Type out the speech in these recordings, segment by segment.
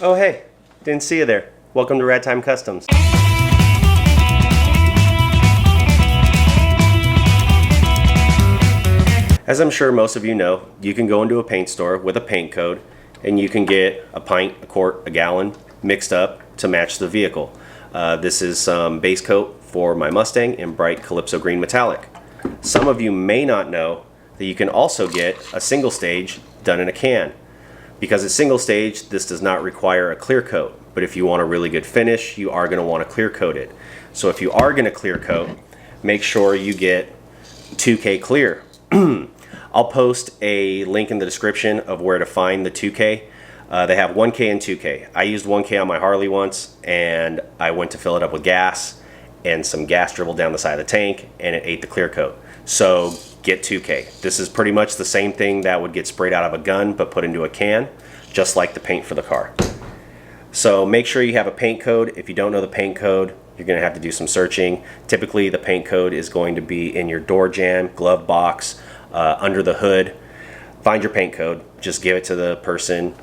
Oh hey, didn't see you there. Welcome to Ragtime Customs. As I'm sure most of you know, you can go into a paint store with a paint code and you can get a pint, a quart, a gallon mixed up to match the vehicle. This is some base coat for my Mustang in bright Calypso Green Metallic. Some of you may not know that you can also get a single stage done in a can. Because it's single stage, this does not require a clear coat. But if you want a really good finish, you are going to want to clear coat it. So if you are going to clear coat, make sure you get 2K clear. I'll post a link in the description of where to find the 2K. They have 1K and 2K. I used 1K on my Harley once, and I went to fill it up with gas, and some gas dribbled down the side of the tank, and it ate the clear coat. So get 2K. This is pretty much the same thing that would get sprayed out of a gun, but put into a can, just like the paint for the car. So make sure you have a paint code. If you don't know the paint code, you're going to have to do some searching. Typically, the paint code is going to be in your door jamb, glove box, under the hood. Find your paint code. Just give it to the person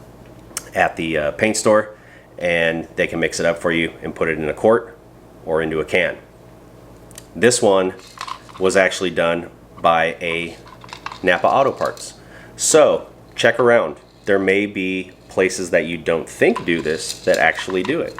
at the paint store, and they can mix it up for you and put it in a quart or into a can. This one was actually done by a Napa Auto Parts. So check around. There may be places that you don't think do this that actually do it.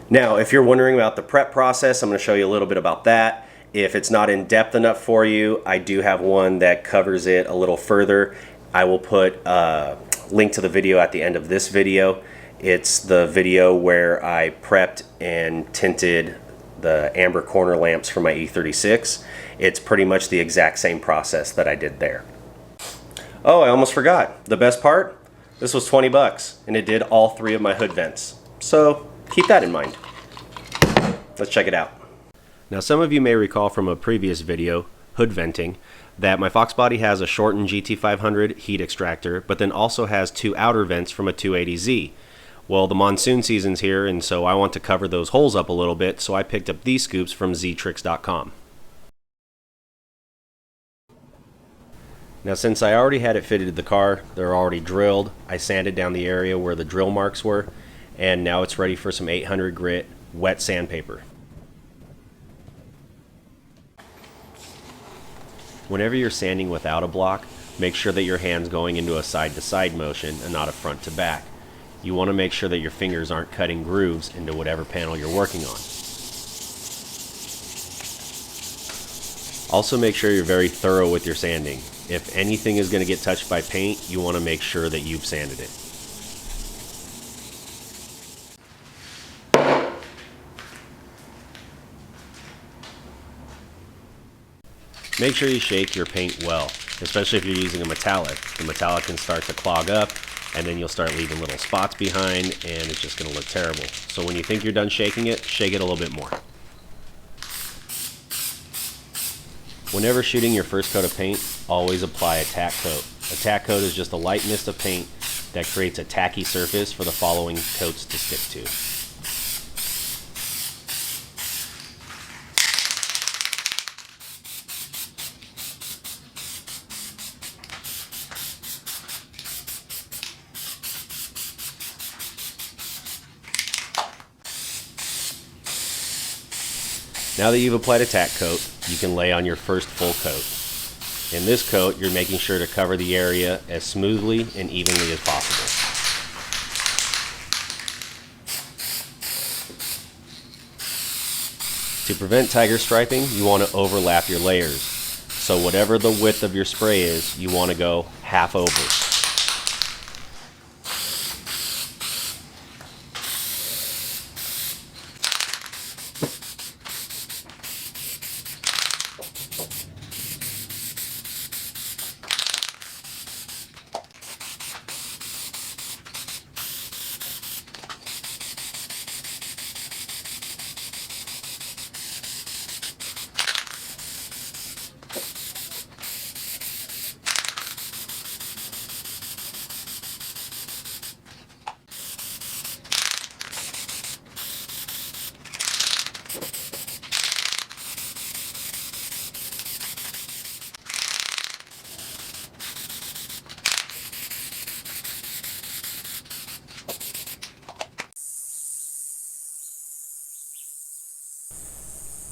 Now, if you're wondering about the prep process, I'm going to show you a little bit about that. If it's not in depth enough for you, I do have one that covers it a little further. I will put a link to the video at the end of this video. It's the video where I prepped and tinted the amber corner lamps for my E36. It's pretty much the exact same process that I did there. Oh, I almost forgot. The best part? This was 20 bucks, and it did all 3 of my hood vents. So keep that in mind. Let's check it out. Now, some of you may recall from a previous video, hood venting, that my Fox body has a shortened GT500 heat extractor, but then also has 2 outer vents from a 280Z. Well, the monsoon season's here, and so I want to cover those holes up a little bit, so I picked up these scoops from ztricks.com. Now, since I already had it fitted to the car, they're already drilled. I sanded down the area where the drill marks were, and now it's ready for some 800 grit wet sandpaper. Whenever you're sanding without a block, make sure that your hand's going into a side-to-side motion and not a front-to-back. You want to make sure that your fingers aren't cutting grooves into whatever panel you're working on. Also, make sure you're very thorough with your sanding. If anything is going to get touched by paint, you want to make sure that you've sanded it. Make sure you shake your paint well, especially if you're using a metallic. The metallic can start to clog up, and then you'll start leaving little spots behind, and it's just going to look terrible. So when you think you're done shaking it, shake it a little bit more. Whenever shooting your first coat of paint, always apply a tack coat. A tack coat is just a light mist of paint that creates a tacky surface for the following coats to stick to. Now that you've applied a tack coat, you can lay on your first full coat. In this coat, you're making sure to cover the area as smoothly and evenly as possible. To prevent tiger striping, you want to overlap your layers. So whatever the width of your spray is, you want to go half over.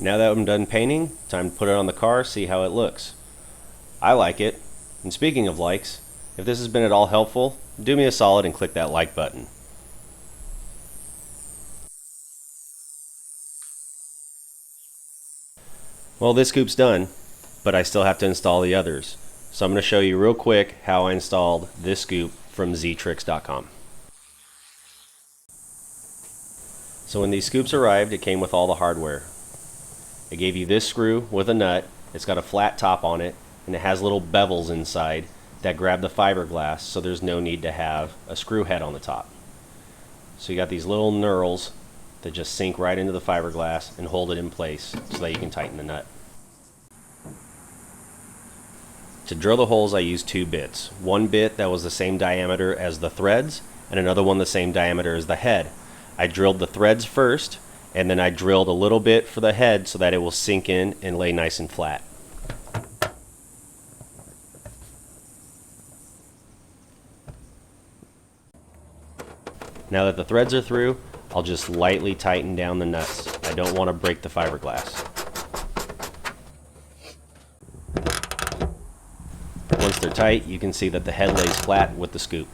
Now that I'm done painting, time to put it on the car, see how it looks. I like it. And speaking of likes, if this has been at all helpful, do me a solid and click that like button. Well, this scoop's done, but I still have to install the others. So I'm going to show you real quick how I installed this scoop from ztricks.com. So when these scoops arrived, it came with all the hardware. It gave you this screw with a nut. It's got a flat top on it, and it has little bevels inside that grab the fiberglass, so there's no need to have a screw head on the top. So you got these little knurls that just sink right into the fiberglass and hold it in place so that you can tighten the nut. To drill the holes, I used 2 bits. One bit that was the same diameter as the threads, and another one the same diameter as the head. I drilled the threads first, and then I drilled a little bit for the head so that it will sink in and lay nice and flat. Now that the threads are through, I'll just lightly tighten down the nuts. I don't want to break the fiberglass. Once they're tight, you can see that the head lays flat with the scoop.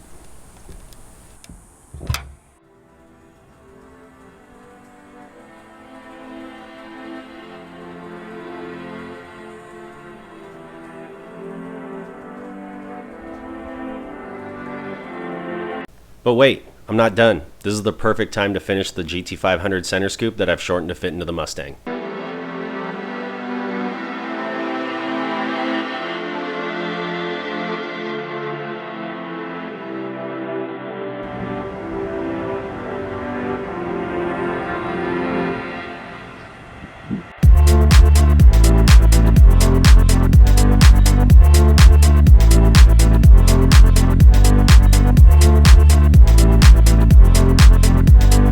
But wait, I'm not done. This is the perfect time to finish the GT500 center scoop that I've shortened to fit into the Mustang.